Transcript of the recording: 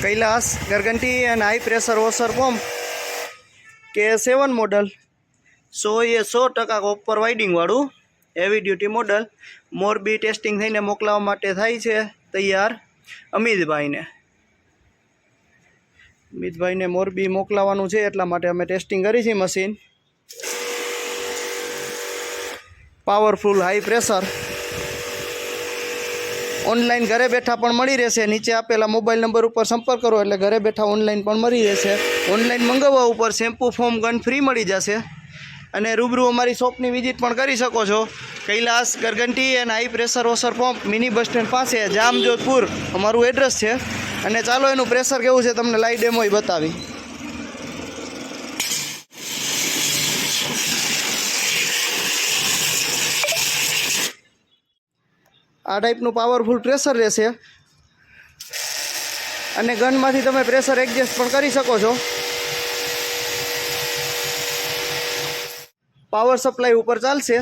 Kailash Garganti and high pressure washer pump K7 model 100% copper winding वाळू heavy duty model Morbi testing थईने मोकलावा माटे थाय छे तैयार अमितभाई ने मोरबी मोकलावानुं छे एटला माटे अमे टेस्टिंग करी छे। Machine powerful high pressure online घरे बैठा पण मळी रहेशे। नीचे आपेला मोबाइल नंबर पर संपर्क करो एटले घरे बैठा ऑनलाइन पण मळी रहेशे। ऑनलाइन मंगाववा उपर शेम्पू फोम गन फ्री मळी जशे अने रूबरू अमारी शॉपनी विजिट पण करी शको छो। Kailash Garganti and high pressure washer pump mini bus stand पासे जामजोधपुर अमारुं एड्रेस छे। अने चालो एनुं प्रेशर केवुं छे तमने लाइव डेमो बतावी। आ टाइपનું पावरफुल प्रेशर रहेशे अने गनमांथी तमे प्रेशर एडजस्ट पण करी शको छो। पावर सप्लाय ऊपर चालशे।